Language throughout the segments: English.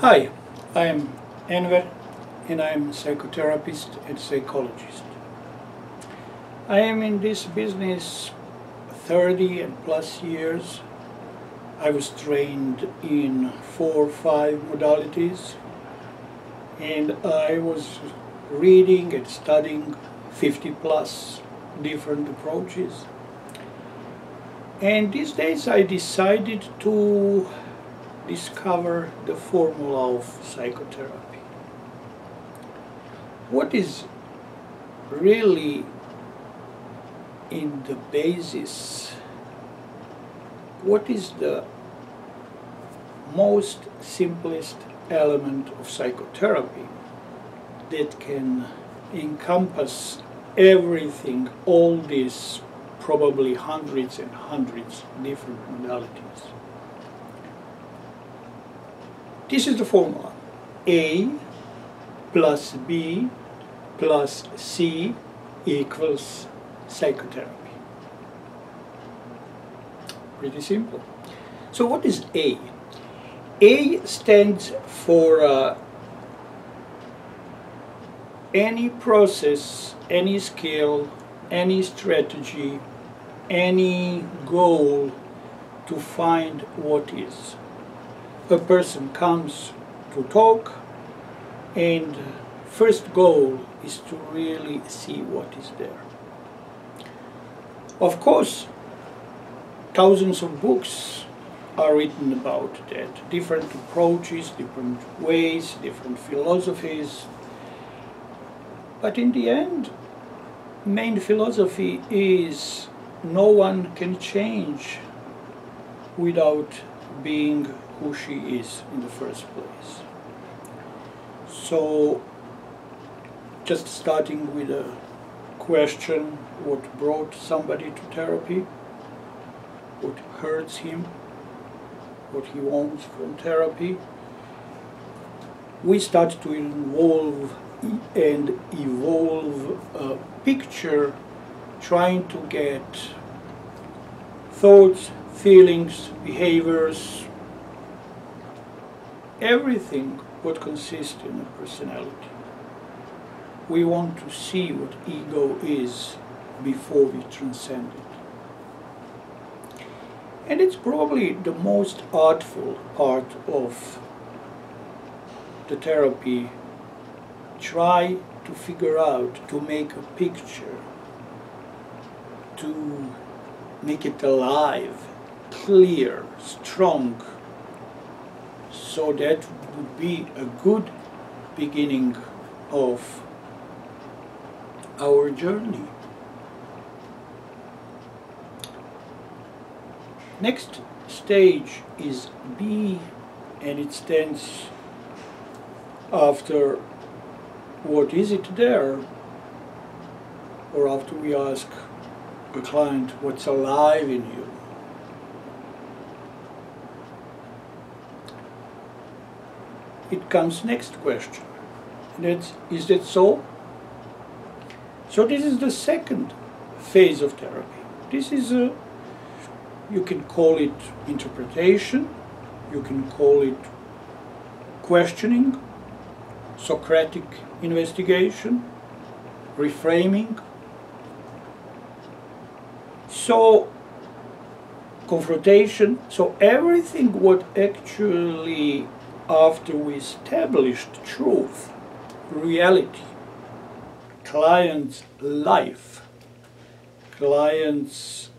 Hi, I'm Enver and I'm a psychotherapist and psychologist. I am in this business 30 and plus years. I was trained in 4 or 5 modalities and I was reading and studying 50 plus different approaches. And these days I decided to discover the formula of psychotherapy. What is really in the basis? What is the most simplest element of psychotherapy that can encompass everything, all these probably hundreds and hundreds different modalities? This is the formula. A plus B plus C equals psychotherapy. Pretty simple. So what is A? A stands for any process, any skill, any strategy, any goal to find what is. A person comes to talk and first goal is to really see what is there. Of course, thousands of books are written about that, different approaches, different ways, different philosophies. But in the end, main philosophy is no one can change without being who she is in the first place. So, just starting with a question, what brought somebody to therapy, what hurts him, what he wants from therapy. We start to involve and evolve a picture, trying to get thoughts, feelings, behaviors, everything what consists in a personality. We want to see what ego is before we transcend it. And it's probably the most artful part of the therapy. Try to figure out, to make a picture, to make it alive, clear, strong. So that would be a good beginning of our journey. Next stage is B, and it stands after what is it there, or after we ask a client what's alive in you. It comes next question, and that's, is that so? So this is the second phase of therapy. This is a, you can call it interpretation, you can call it questioning, Socratic investigation, reframing. So confrontation, so everything what actually, after we established truth, reality, client's life, client's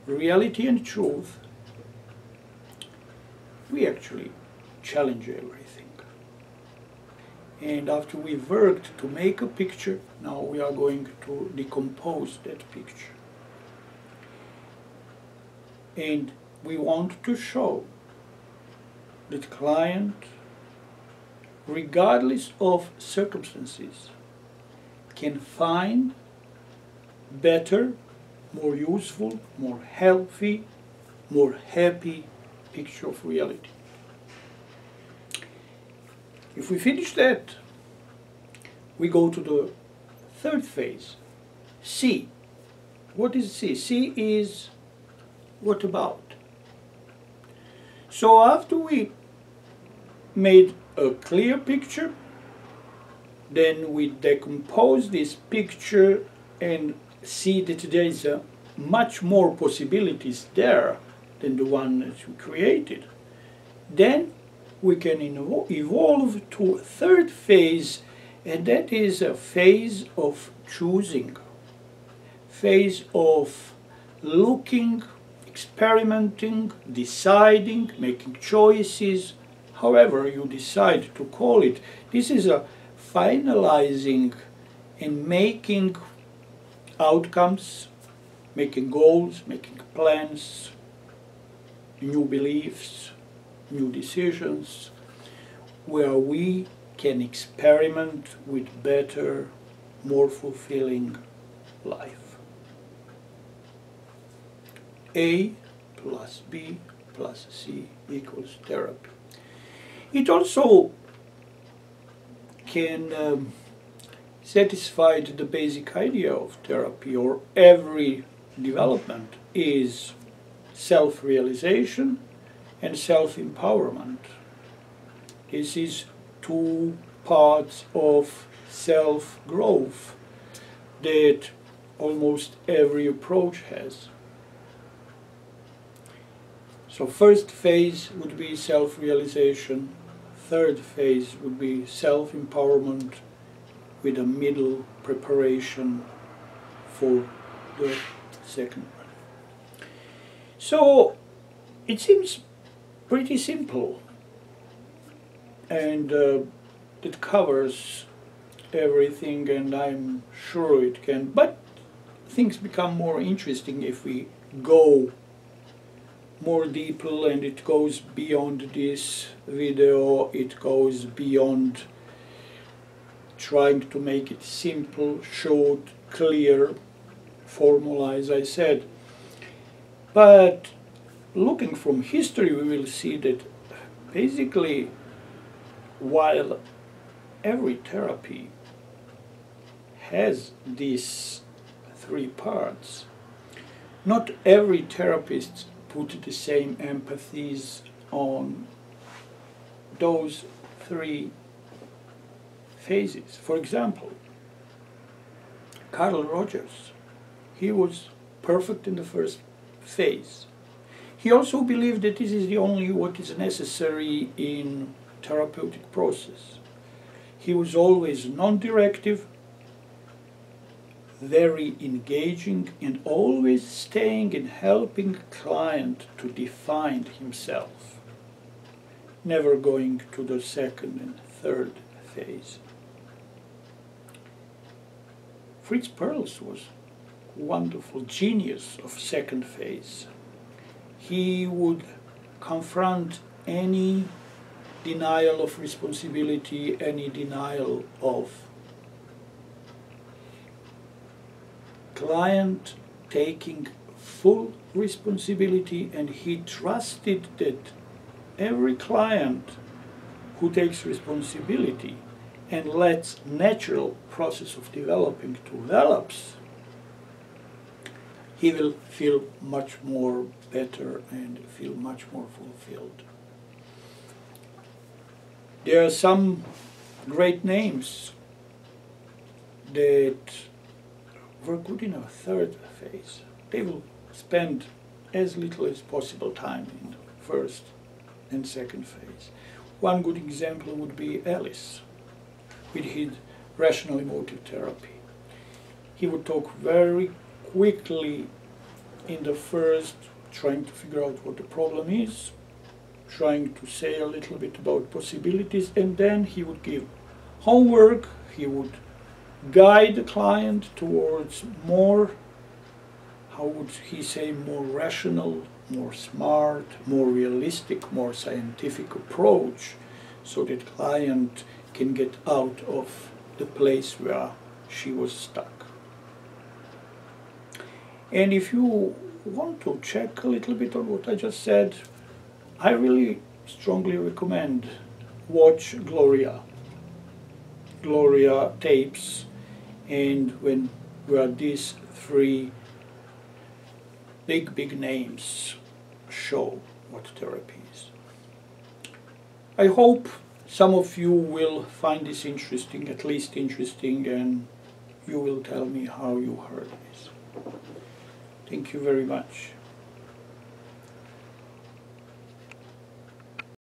reality and truth, we actually challenge everything. And after we've worked to make a picture, now we are going to decompose that picture. And we want to show that client, regardless of circumstances, can find better, more useful, more healthy, more happy picture of reality. If we finish that, we go to the third phase, C. What is C? C is what about? So after we made a clear picture, then we decompose this picture and see that there is much more possibilities there than the one that we created. Then we can evolve to a third phase, and that is a phase of choosing, phase of looking, experimenting, deciding, making choices, however you decide to call it. This is a finalizing and making outcomes, making goals, making plans, new beliefs, new decisions, where we can experiment with better, more fulfilling life. A plus B plus C equals therapy. It also can satisfy the basic idea of therapy, or every development is self-realization and self-empowerment. This is two parts of self-growth that almost every approach has. So first phase would be self-realization, third phase would be self-empowerment, with a middle preparation for the second one. So it seems pretty simple, and it covers everything, and I'm sure it can, but things become more interesting if we go more deeper, and it goes beyond this video, it goes beyond trying to make it simple, short, clear formula, as I said. But looking from history, we will see that basically, while every therapy has these three parts, not every therapist put the same emphasis on those three phases. For example, Carl Rogers, he was perfect in the first phase. He also believed that this is the only what is necessary in therapeutic process. He was always non-directive, very engaging, and always staying and helping client to define himself, never going to the second and third phase. Fritz Perls was wonderful genius of second phase. He would confront any denial of responsibility, any denial of client taking full responsibility, and he trusted that every client who takes responsibility and lets natural process of developing develops, he will feel much more better and feel much more fulfilled. There are some great names that were good in a third phase. They will spend as little as possible time in the first and second phase. One good example would be Ellis with his rational emotive therapy. He would talk very quickly in the first, trying to figure out what the problem is, trying to say a little bit about possibilities, and then he would give homework, he would guide the client towards more, how would he say, more rational, more smart, more realistic, more scientific approach, so that client can get out of the place where she was stuck. And if you want to check a little bit on what I just said, I really strongly recommend watch Gloria tapes, and where these three big names show what therapy is. I hope some of you will find this interesting, at least interesting, and you will tell me how you heard this. Thank you very much.